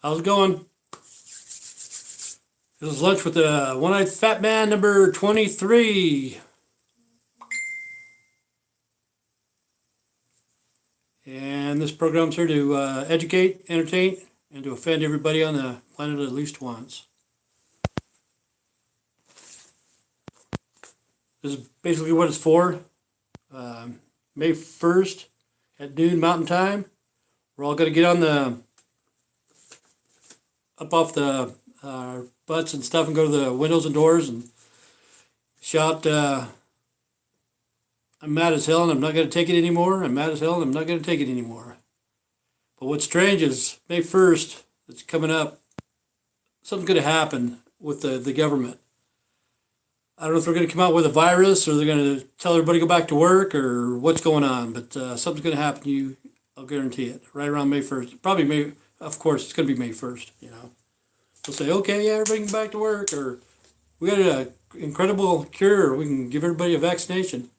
How's it going? This is lunch with the one-eyed fat man number 23. And this program's here to educate, entertain, and to offend everybody on the planet at least once. This is basically what it's for. May 1st at noon Mountain Time. We're all going to get on up off the butts and stuff and go to the windows and doors and shout, I'm mad as hell and I'm not going to take it anymore. I'm mad as hell and I'm not going to take it anymore. But what's strange is May 1st, it's coming up, something's going to happen with the government. I don't know if they're going to come out with a virus or they're going to tell everybody to go back to work or what's going on, but something's going to happen to you. I'll guarantee it. Right around May 1st. Probably May, of course, it's going to be May 1st, you know. They'll say, okay, yeah, everybody can back to work, or we got an incredible cure, we can give everybody a vaccination.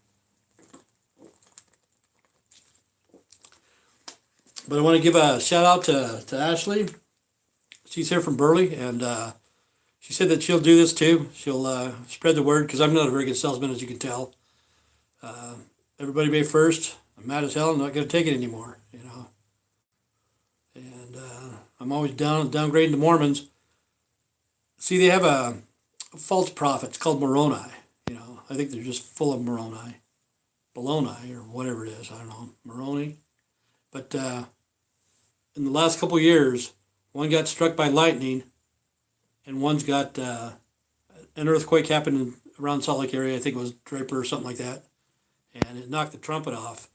But I want to give a shout out to Ashley. She's here from Burley, and she said that she'll do this too. She'll spread the word, because I'm not a very good salesman, as you can tell. Everybody May 1st, I'm mad as hell, I'm not going to take it anymore, you know. And I'm always downgrading the Mormons. See, they have a false prophet. It's called Moroni. You know, I think they're just full of Moroni. Baloney, or whatever it is. I don't know. Moroni. But in the last couple of years, one got struck by lightning, and one's got an earthquake happened around Salt Lake area. I think it was Draper or something like that. And it knocked the trumpet off.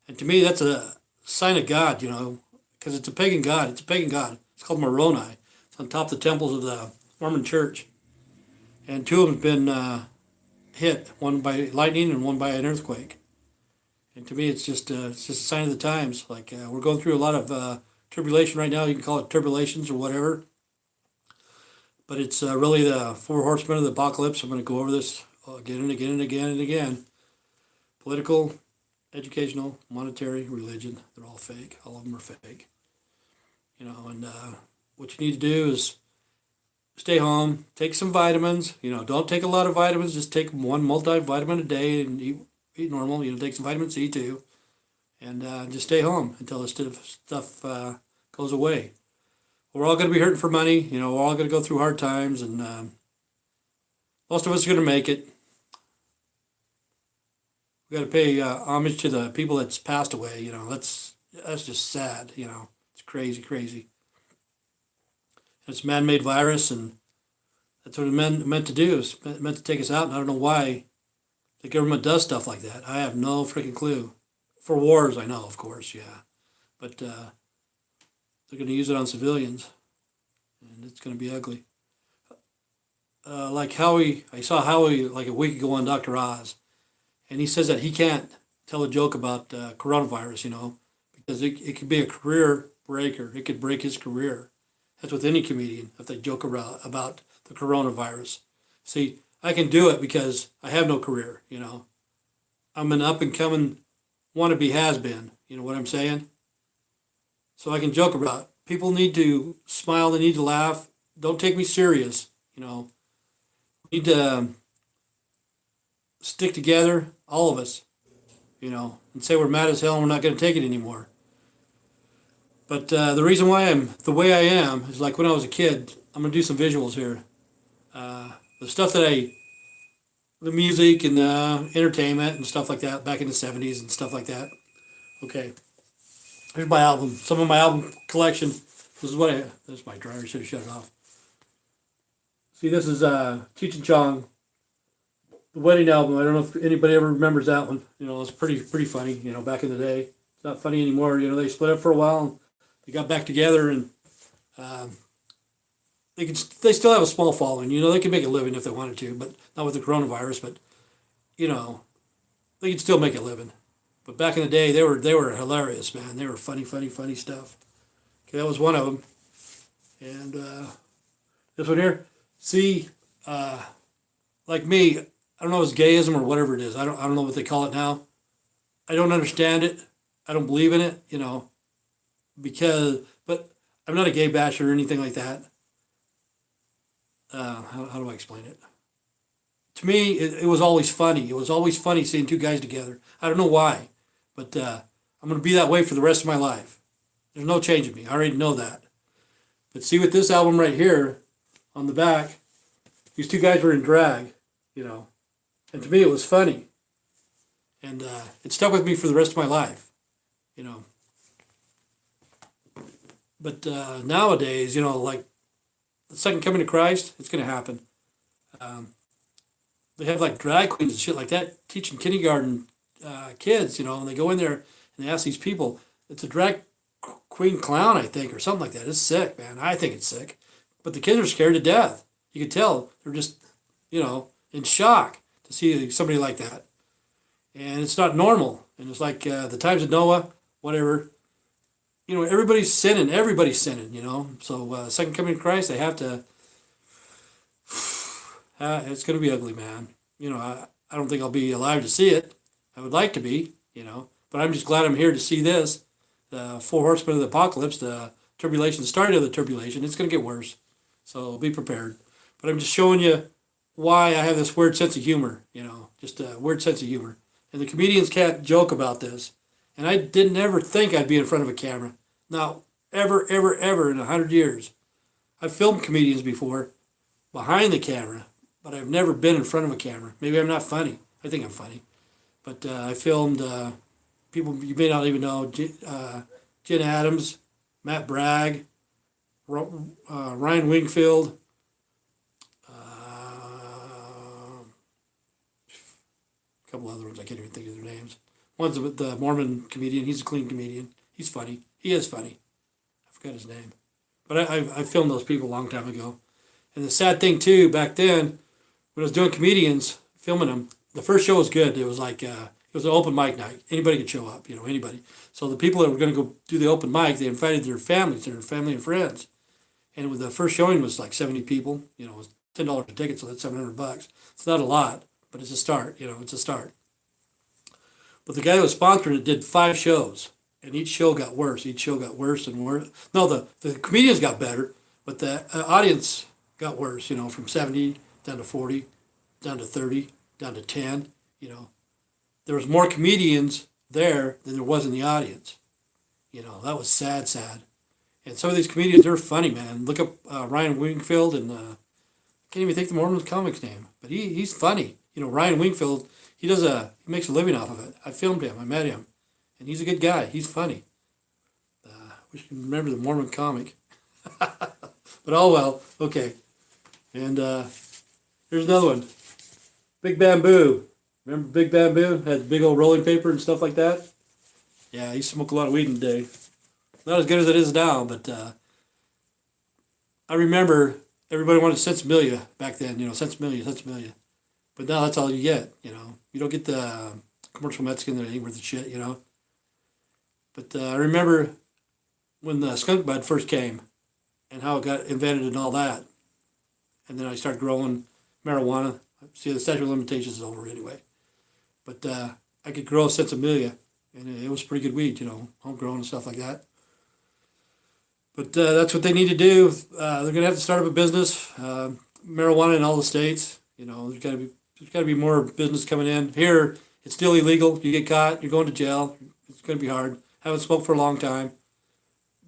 And to me, that's a sign of God, you know, because it's a pagan god. It's a pagan god. It's called Moroni. It's on top of the temples of the Mormon church. And two of them have been hit, one by lightning and one by an earthquake. And to me, it's just a sign of the times. Like, we're going through a lot of tribulation right now. You can call it tribulations or whatever. But it's really the four horsemen of the apocalypse. I'm going to go over this again and again and again and again. Political, educational, monetary, religion, they're all fake. All of them are fake. You know, and what you need to do is stay home, take some vitamins. You know, don't take a lot of vitamins. Just take one multivitamin a day and eat normal. You know, take some vitamin C too. And just stay home until this stuff goes away. We're all going to be hurting for money. You know, we're all going to go through hard times. And most of us are going to make it. We got to pay homage to the people that's passed away. You know, that's just sad. You know, it's crazy, crazy. It's a man-made virus, and that's what it's meant to do. It's meant to take us out, and I don't know why the government does stuff like that. I have no freaking clue. For wars, I know, of course, yeah. But they're going to use it on civilians, and it's going to be ugly. Like Howie, I saw Howie like a week ago on Dr. Oz, and he says that he can't tell a joke about coronavirus, you know, because it could be a career breaker. It could break his career. That's with any comedian, if they joke about the coronavirus. See, I can do it because I have no career, you know. I'm an up-and-coming wannabe has-been, you know what I'm saying? So I can joke about it. People need to smile, they need to laugh. Don't take me serious, you know. We need to stick together, all of us, you know, and say we're mad as hell and we're not going to take it anymore. But the reason why I'm the way I am is like when I was a kid. I'm going to do some visuals here. The stuff that the music and the entertainment and stuff like that back in the 70s and stuff like that. Okay. Here's my album. Some of my album collection. This is my dryer. Should have shut it off. See, this is Cheech and Chong, the wedding album. I don't know if anybody ever remembers that one. You know, it's pretty funny, you know, back in the day. It's not funny anymore. You know, they split up for a while and they got back together, and they still have a small following. You know, they can make a living if they wanted to, but not with the coronavirus. But you know, they can still make a living. But back in the day, they were hilarious, man. They were funny stuff. Okay, that was one of them. And this one here, see, like me, I don't know if it's gayism or whatever it is. I don't know what they call it now. I don't understand it. I don't believe in it. You know, but I'm not a gay basher or anything like that. How do I explain it? To me, it was always funny. It was always funny seeing two guys together. I don't know why, but I'm going to be that way for the rest of my life. There's no changing me. I already know that. But see, with this album right here on the back, these two guys were in drag, you know, and to me it was funny, and it stuck with me for the rest of my life, you know. But nowadays, you know, like the second coming of Christ, it's going to happen. Um, they have like drag queens and shit like that teaching kindergarten kids, you know, and they go in there and they ask these people. It's a drag queen clown, I think, or something like that. It's sick, man. I think it's sick. But the kids are scared to death. You can tell they're just, you know, in shock to see somebody like that. And it's not normal. And it's like the times of Noah, whatever. You know, everybody's sinning, you know. So second coming of Christ, they have to, it's going to be ugly, man. You know, I don't think I'll be alive to see it. I would like to be, you know. But I'm just glad I'm here to see this. The four horsemen of the apocalypse, the tribulation, the start of the tribulation. It's going to get worse. So be prepared. But I'm just showing you why I have this weird sense of humor, you know, just a weird sense of humor. And the comedians can't joke about this. And I didn't ever think I'd be in front of a camera. Not ever, ever, ever in 100 years. I've filmed comedians before behind the camera, but I've never been in front of a camera. Maybe I'm not funny. I think I'm funny. But I filmed people you may not even know, Jen Adams, Matt Bragg, Ryan Wingfield, a couple other ones. I can't even think of their names. One's the Mormon comedian. He's a clean comedian. He's funny. He is funny. I forgot his name. But I filmed those people a long time ago. And the sad thing, too, back then, when I was doing comedians, filming them, the first show was good. It was like, it was an open mic night. Anybody could show up, you know, anybody. So the people that were going to go do the open mic, they invited their families, their family and friends. And with the first showing was like 70 people, you know, it was $10 a ticket, so that's $700. It's not a lot, but it's a start, you know, it's a start. But the guy that was sponsoring it did 5 shows, and each show got worse. Each show got worse and worse. No, the comedians got better, but the audience got worse, you know, from 70 down to 40, down to 30, down to 10, you know. There was more comedians there than there was in the audience. You know, that was sad, sad. And some of these comedians, they're funny, man. Look up Ryan Wingfield, and I can't even think the Mormon comic's name, but he's funny. You know, Ryan Wingfield, he makes a living off of it. I filmed him, I met him, and he's a good guy. He's funny. Wish you can remember the Mormon comic. But oh well, okay. And here's another one. Big Bamboo. Remember Big Bamboo? Had big old rolling paper and stuff like that? Yeah, he smoked a lot of weed in the day. Not as good as it is now, but I remember everybody wanted Sensimilia back then, you know, Sensimilia. But now that's all you get, you know. You don't get the commercial Mexican that ain't worth the shit, you know. But I remember when the skunk bud first came and how it got invented and all that. And then I started growing marijuana. See, the statute of limitations is over anyway. But I could grow Sensimilia, and it was pretty good weed, you know, homegrown and stuff like that. But that's what they need to do. They're going to have to start up a business, marijuana in all the states. You know, there's got to be more business coming in. Here, it's still illegal. You get caught, you're going to jail. It's going to be hard. Haven't smoked for a long time.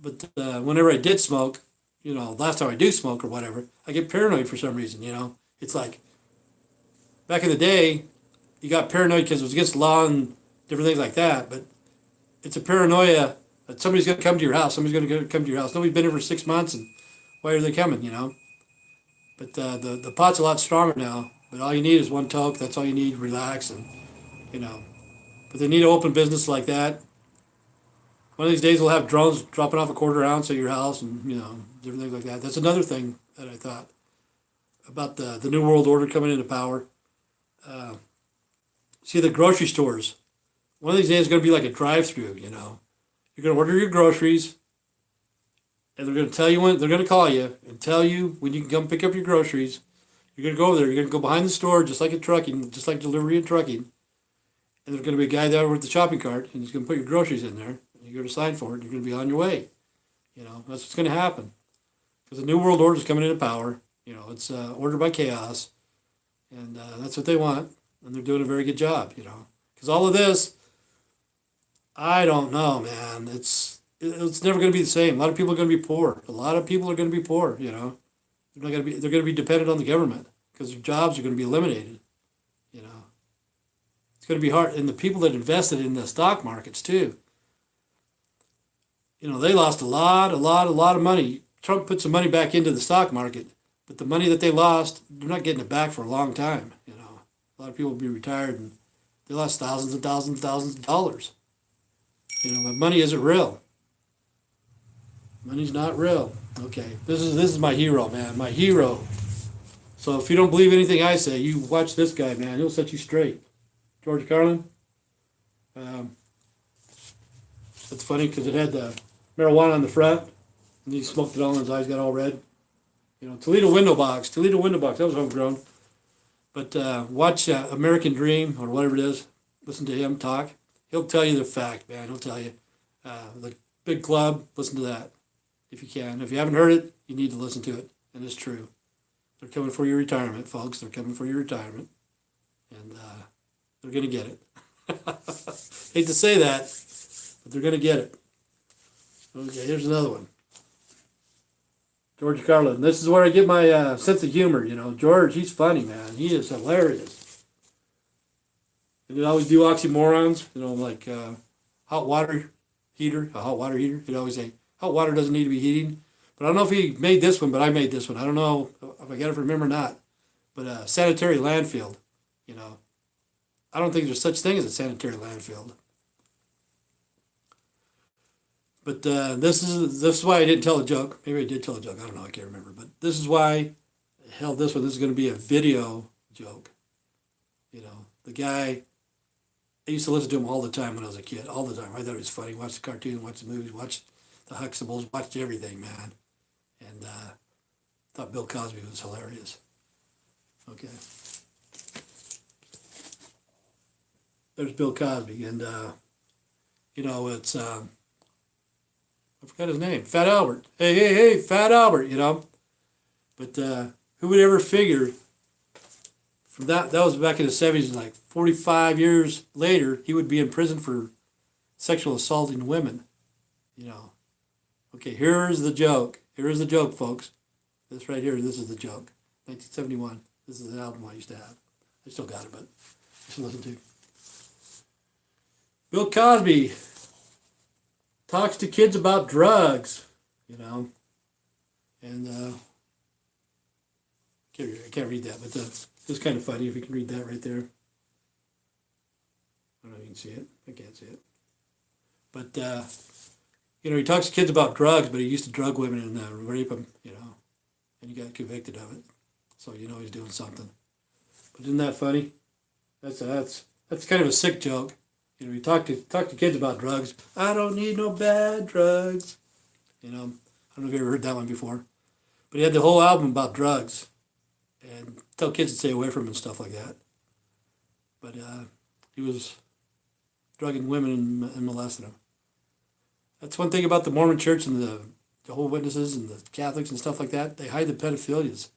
But whenever I did smoke, you know, last time I do smoke or whatever, I get paranoid for some reason, you know. It's like, back in the day, you got paranoid because it was against the law and different things like that. But it's a paranoia that somebody's going to come to your house. Somebody's going to come to your house. Nobody's been here for 6 months, and why are they coming, you know? But the pot's a lot stronger now. But all you need is one toke. That's all you need. Relax, and, you know. But they need to open business like that. One of these days we'll have drones dropping off a quarter ounce at your house, and, you know, different things like that. That's another thing that I thought about the New World Order coming into power. See, the grocery stores. One of these days is going to be like a drive-through, you know. You're going to order your groceries, and they're going to tell you when, they're going to call you and tell you when you can come pick up your groceries. You're going to go over there. You're going to go behind the store, just like in trucking, just like delivery and trucking. And there's going to be a guy there with the shopping cart, and he's going to put your groceries in there. And you're going to sign for it, and you're going to be on your way. That's what's going to happen because the New World Order is coming into power. It's ordered by chaos, and that's what they want, and they're doing a very good job. Because all of this, I don't know, man. It's never going to be the same. A lot of people are going to be poor. A lot of people are going to be poor. They're going to be dependent on the government because their jobs are going to be eliminated. You know, it's going to be hard, and the people that invested in the stock markets too. They lost a lot of money. Trump put some money back into the stock market, but the money that they lost, they're not getting it back for a long time. A lot of people will be retired and they lost thousands and thousands and thousands of dollars. But money isn't real. Money's not real. Okay, this is my hero, man. My hero. So if you don't believe anything I say, you watch this guy, man. He'll set you straight. George Carlin. That's funny because it had the marijuana on the front, and he smoked it all, and his eyes got all red. Toledo window box. That was homegrown. But watch American Dream or whatever it is. Listen to him talk. He'll tell you the fact, man. He'll tell you. The Big Club, listen to that if you can. If you haven't heard it, you need to listen to it. And it's true. They're coming for your retirement, folks. They're coming for your retirement. And they're going to get it. Hate to say that, but they're going to get it. Okay, here's another one. George Carlin. This is where I get my sense of humor. George, he's funny, man. He is hilarious. And he'd always do oxymorons, like hot water heater, a hot water heater. He'd always say, hot water doesn't need to be heating. But I don't know if he made this one, but I made this one. I don't know if I got it from him or not. But sanitary landfill, I don't think there's such thing as a sanitary landfill. But this is why I didn't tell a joke. Maybe I did tell a joke. I don't know. I can't remember. But this is why I held this one. This is going to be a video joke. The guy, I used to listen to him all the time when I was a kid. All the time. I thought it was funny. Watch the cartoon, watch the movies, watch the Huxtables, watched everything, man. And thought Bill Cosby was hilarious. Okay. There's Bill Cosby. And, it's... I forgot his name. Fat Albert. Hey, Fat Albert, But who would ever figure from that was back in the 70s, like 45 years later, he would be in prison for sexual assaulting women. Okay, here's the joke. Here's the joke, folks. This right here, this is the joke. 1971. This is an album I used to have. I still got it, but I should listen to. Bill Cosby talks to kids about drugs, and I can't read that, but it's kind of funny if you can read that right there. I don't know if you can see it. I can't see it. But, he talks to kids about drugs, but he used to drug women and rape them, and he got convicted of it. So he's doing something. But isn't that funny? That's kind of a sick joke. You talk to kids about drugs. I don't need no bad drugs. I don't know if you ever heard that one before. But he had the whole album about drugs. And tell kids to stay away from him and stuff like that. But he was drugging women and molesting them. That's one thing about the Mormon church and the Jehovah's Witnesses and the Catholics and stuff like that. They hide the pedophilias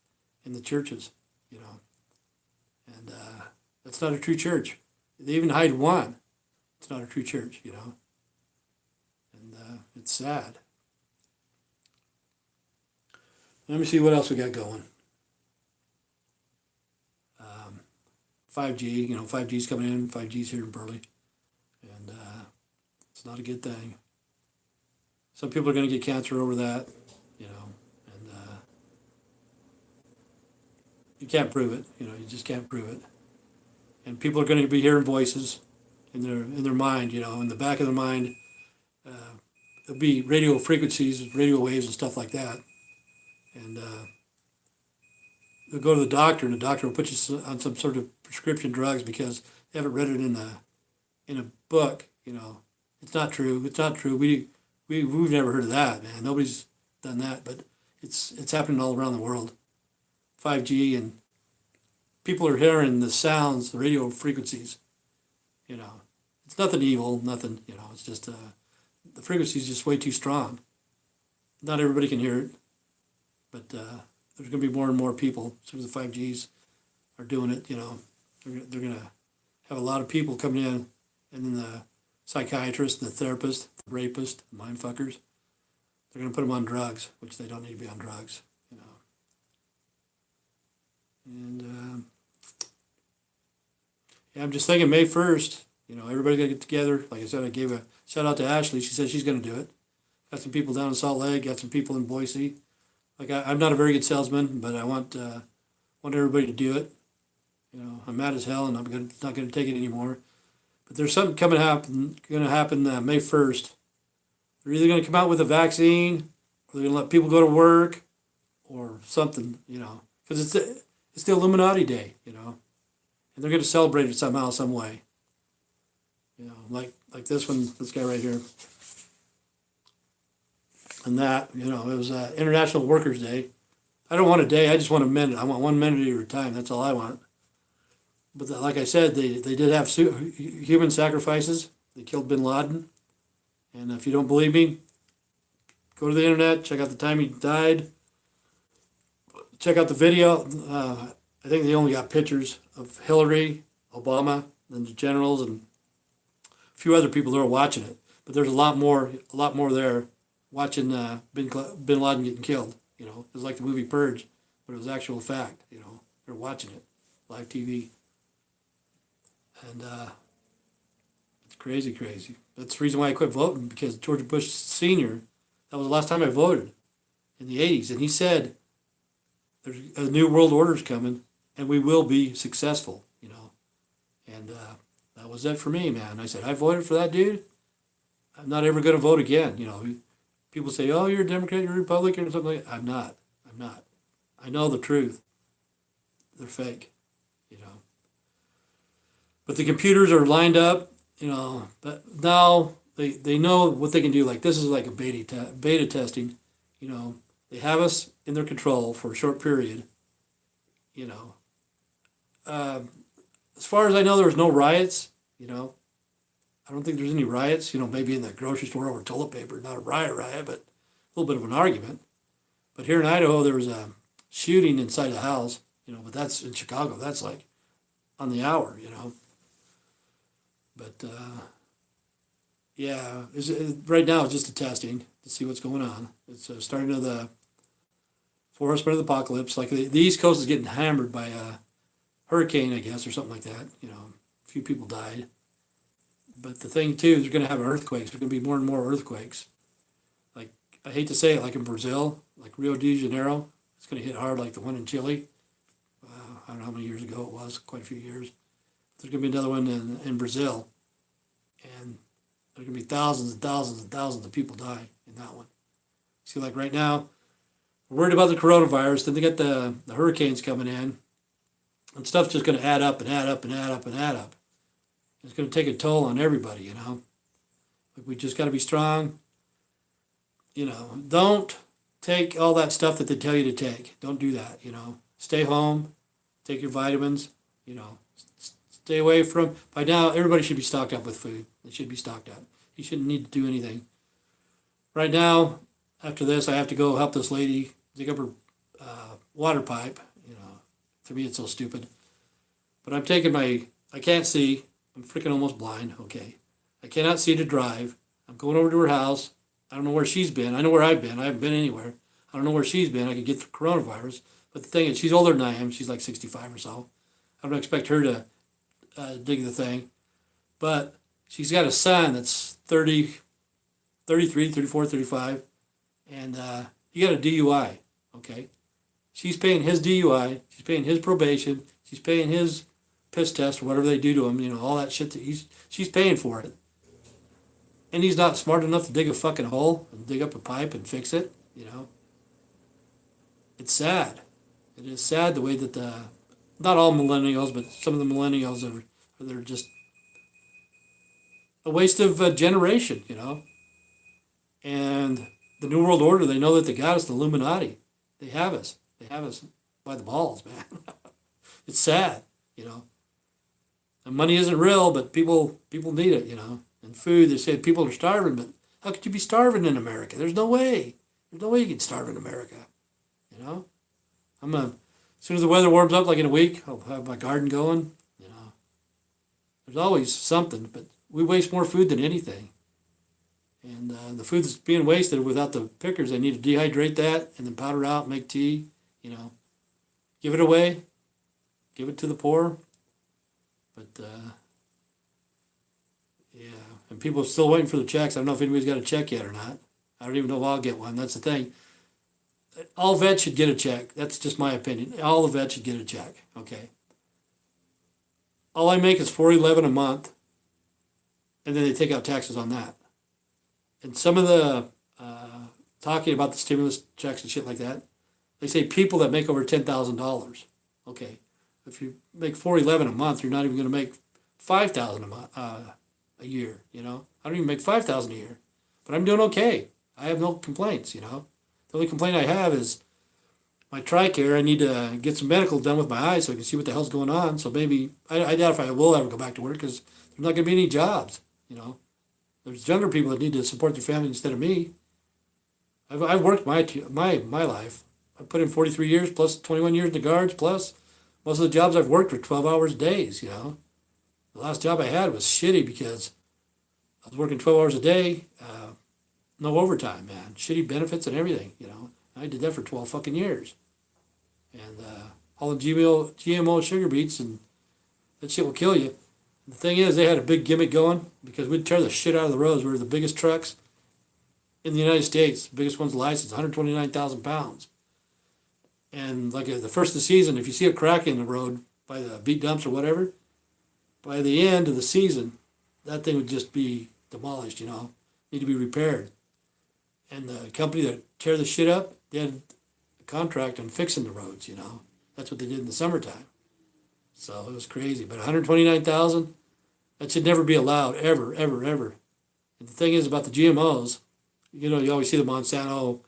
in the churches, And that's not a true church. They even hide one. It's not a true church, And it's sad. Let me see what else we got going. 5G, 5G's coming in. 5G's here in Burley. And it's not a good thing. Some people are going to get cancer over that, and you can't prove it. You just can't prove it. And people are going to be hearing voices in their mind, in the back of their mind. There'll be radio frequencies, radio waves and stuff like that. And they'll go to the doctor, and the doctor will put you on some sort of prescription drugs because they haven't read it in a book. It's not true. It's not true. We've never heard of that, man. Nobody's done that, but it's happening all around the world. 5G, and people are hearing the sounds, the radio frequencies. It's nothing evil, nothing. It's just the frequency is just way too strong. not everybody can hear it, but there's going to be more and more people. As soon as the 5Gs are doing it, they're going to have a lot of people coming in, and then the psychiatrist, the therapist, the rapist, the mind fuckers, they're going to put them on drugs, which they don't need to be on drugs, And yeah, I'm just thinking May 1st, everybody got to get together. Like I said, I gave a shout out to Ashley. She said she's going to do it. Got some people down in Salt Lake, got some people in Boise. Like I'm not a very good salesman, but I want everybody to do it. I'm mad as hell, and I'm not going to take it anymore. But there's something going to happen May 1st. They're either going to come out with a vaccine, or they're going to let people go to work, or something, because it's the Illuminati Day, and they're going to celebrate it somehow, some way. Like this guy right here. And that, it was International Workers' Day. I don't want a day, I just want a minute. I want 1 minute at your time, that's all I want. But like I said, they did have human sacrifices. They killed bin Laden. And if you don't believe me, go to the internet, check out the time he died. Check out the video. I think they only got pictures of Hillary, Obama, and the generals, and a few other people that were watching it. But there's a lot more there watching bin Laden getting killed. It was like the movie Purge, but it was actual fact. They're watching it, live TV. And it's crazy. That's the reason why I quit voting, because George Bush Sr., that was the last time I voted in the 80s. And he said, there's a new world order's coming, and we will be successful, And that was it for me, man. I said, I voted for that dude. I'm not ever going to vote again. People say, oh, you're a Democrat, you're a Republican, or something like that. I'm not. I know the truth. They're fake, But the computers are lined up, but now they know what they can do. Like, this is like a beta testing, They have us in their control for a short period, As far as I know, there was no riots, I don't think there's any riots, maybe in the grocery store over toilet paper, not a riot, but a little bit of an argument. But here in Idaho, there was a shooting inside a house, but that's in Chicago. That's like on the hour, But, yeah, right now it's just a testing to see what's going on. It's starting to the forest-spread of the apocalypse. Like the East Coast is getting hammered by a hurricane, I guess, or something like that. A few people died. But the thing, too, is they're going to have earthquakes. There's going to be more and more earthquakes. Like, I hate to say it, like in Brazil, like Rio de Janeiro, it's going to hit hard like the one in Chile. I don't know how many years ago it was, quite a few years. There's going to be another one in Brazil. And there's going to be thousands and thousands and thousands of people die in that one. See, like right now, we're worried about the coronavirus. Then they got the hurricanes coming in. And stuff's just going to add up and add up and add up and add up. It's going to take a toll on everybody, Like, we just got to be strong. Don't take all that stuff that they tell you to take. Don't do that, Stay home. Take your vitamins, Stay away from... By now, everybody should be stocked up with food. They should be stocked up. You shouldn't need to do anything. Right now, after this, I have to go help this lady dig up her water pipe. To me, it's so stupid. But I'm taking I can't see. I'm freaking almost blind. Okay. I cannot see to drive. I'm going over to her house. I don't know where she's been. I know where I've been. I haven't been anywhere. I don't know where she's been. I could get the coronavirus. But the thing is, she's older than I am. She's like 65 or so. I don't expect her to dig the thing. But she's got a son that's 30, 33, 34, 35. And he got a DUI. Okay. She's paying his DUI. She's paying his probation. She's paying his piss test or whatever they do to him. All that shit that she's paying for it. And he's not smart enough to dig a fucking hole and dig up a pipe and fix it. It's sad. It is sad the way that not all millennials, but some of the millennials they're just a waste of a generation, And the New World Order, they know that they got us, the Illuminati. They have us. They have us by the balls, man. It's sad, And money isn't real, but people need it, And food, they say people are starving, but how could you be starving in America? There's no way. There's no way you can starve in America. You know, as soon as the weather warms up, like in a week, I'll have my garden going. You know, there's always something, but we waste more food than anything. And the food that's being wasted without the pickers, they need to dehydrate that and then powder out, make tea. You know, give it away, give it to the poor. But yeah, and people are still waiting for the checks. I don't know if anybody's got a check yet or not. I don't even know if I'll get one. That's the thing. All vets should get a check. That's just my opinion. All the vets should get a check. Okay. All I make is $411 a month, and then they take out taxes on that. And some of the talking about the stimulus checks and shit like that, they say people that make over $10,000. Okay, if you make $411 a month, you're not even going to make $5,000 a month a year. You know, I don't even make $5,000 a year, but I'm doing okay. I have no complaints. You know, the only complaint I have is my TRICARE. I need to get some medical done with my eyes so I can see what the hell's going on. So maybe I doubt if I will ever go back to work because there's not going to be any jobs. You know. There's younger people that need to support their family instead of me. I've worked my life. I put in 43 years plus 21 years in the guards, plus most of the jobs I've worked were 12 hours days, you know. The last job I had was shitty because I was working 12 hours a day, no overtime, man. Shitty benefits and everything, you know. I did that for 12 fucking years. And all the GMO sugar beets, and that shit will kill you. The thing is, they had a big gimmick going because we'd tear the shit out of the roads. We were the biggest trucks in the United States, the biggest ones licensed, 129,000 pounds. And like the first of the season, if you see a crack in the road by the beet dumps or whatever, by the end of the season, that thing would just be demolished, you know, need to be repaired. And the company that tear the shit up, they had a contract on fixing the roads, you know. That's what they did in the summertime. So it was crazy. But 129,000, that should never be allowed, ever, ever, ever. And the thing is about the GMOs, you know, you always see the Monsanto,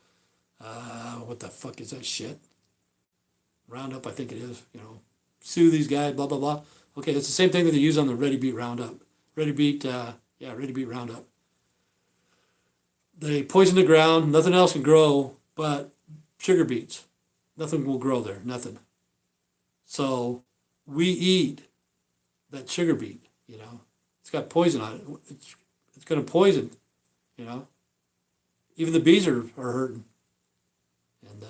what the fuck is that shit? Roundup, I think it is, you know. Sue these guys, blah, blah, blah. Okay, it's the same thing that they use on the Ready Beet Roundup. Ready Beet Roundup. They poison the ground, nothing else can grow but sugar beets. Nothing will grow there, nothing. So we eat that sugar beet, you know. It's got poison on it. It's going to poison, you know. Even the bees are hurting. And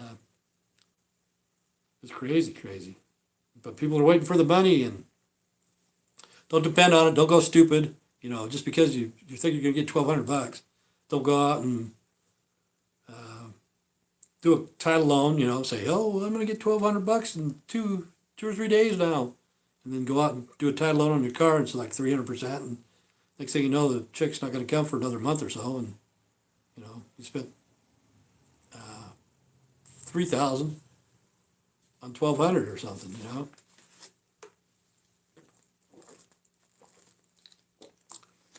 it's crazy. But people are waiting for the money, and don't depend on it. Don't go stupid. You know, just because you think you're going to get $1,200, don't go out and do a title loan, you know, say, oh, I'm going to get $1,200 in two or 3 days now, and then go out and do a title loan on your car, and it's like 300%, and next thing you know, the check's not going to come for another month or so, and you know, you spent $3,000 on $1,200 or something, you know.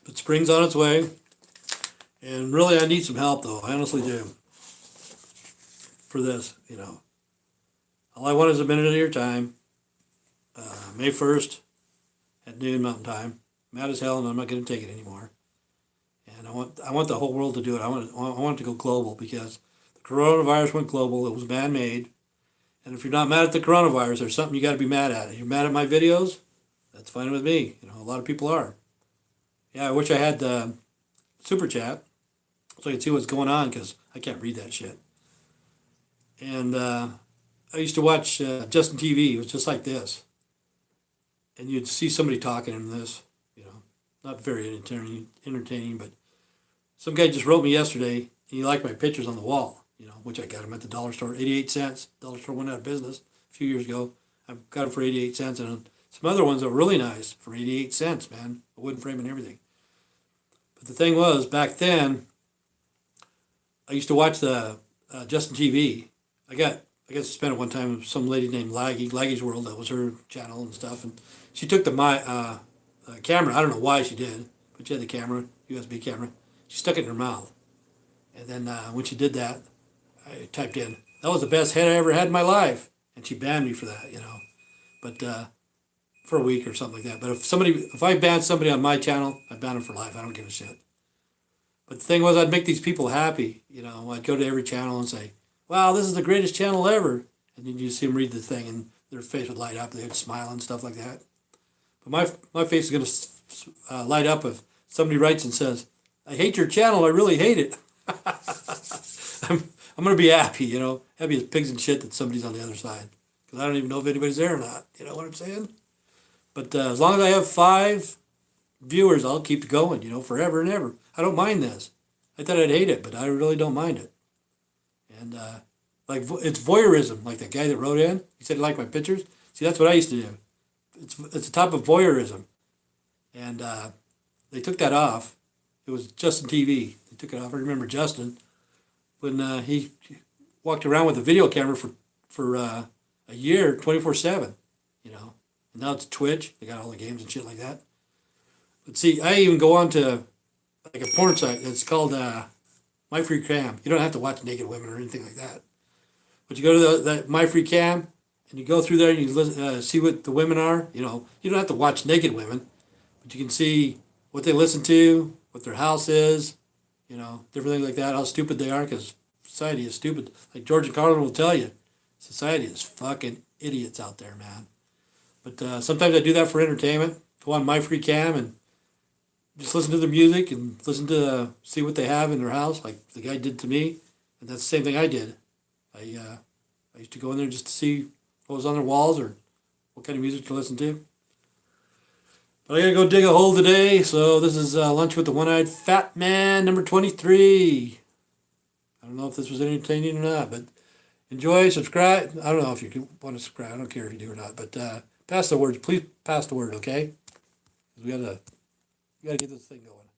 But spring's on its way, and really, I need some help, though. I honestly do. For this, you know. All I want is a minute of your time. May 1st at noon Mountain Time. Mad as hell, and I'm not going to take it anymore. And I want the whole world to do it. I want it to go global because the coronavirus went global. It was man-made. And if you're not mad at the coronavirus, there's something you got to be mad at. If you're mad at my videos, that's fine with me. You know, a lot of people are. Yeah, I wish I had the super chat so I could see what's going on because I can't read that shit. And I used to watch Justin TV. It was just like this. And you'd see somebody talking in this, you know, not very entertaining, but some guy just wrote me yesterday, and he liked my pictures on the wall, you know, which I got them at the dollar store, 88 cents. Dollar store went out of business a few years ago. I got them for 88 cents, and some other ones that were really nice for 88 cents, man, a wooden frame and everything. But the thing was, back then, I used to watch the Justin TV. I got suspended one time with some lady named Laggy's World. That was her channel and stuff. And she took the camera. I don't know why she did, but she had the camera, USB camera. She stuck it in her mouth. And then when she did that, I typed in, that was the best head I ever had in my life. And she banned me for that, you know. But for a week or something like that. But if I ban somebody on my channel, I ban them for life. I don't give a shit. But the thing was, I'd make these people happy. You know, I'd go to every channel and say, "Wow, this is the greatest channel ever," and then you see them read the thing, and their face would light up. They'd smile and stuff like that. But my face is gonna light up if somebody writes and says, "I hate your channel. I really hate it." I'm gonna be happy, you know, happy as pigs and shit that somebody's on the other side, because I don't even know if anybody's there or not. You know what I'm saying? But as long as I have 5 viewers, I'll keep going, you know, forever and ever. I don't mind this. I thought I'd hate it, but I really don't mind it. And like it's voyeurism, like the guy that wrote in. He said he liked my pictures. See, that's what I used to do. It's a type of voyeurism, and they took that off. It was Justin TV. They took it off. I remember Justin when he walked around with a video camera for a year, 24/7. You know, and now it's Twitch. They got all the games and shit like that. But see, I even go on to like a porn site. It's called My Free Cam. You don't have to watch naked women or anything like that. But you go to that My Free Cam, and you go through there and you listen, see what the women are. You know, you don't have to watch naked women, but you can see what they listen to, what their house is, you know, different things like that, how stupid they are, because society is stupid. Like George and Carlin will tell you, society is fucking idiots out there, man. But sometimes I do that for entertainment. Go on My Free Cam and just listen to the music and listen to see what they have in their house, like the guy did to me. And that's the same thing I did. I used to go in there just to see what was on their walls or what kind of music to listen to. But I gotta go dig a hole today, so this is Lunch with the One-Eyed Fat Man, number 23. I don't know if this was entertaining or not, but enjoy, subscribe. I don't know if you want to subscribe. I don't care if you do or not, but pass the word. Please pass the word, okay? 'Cause we gotta get this thing going.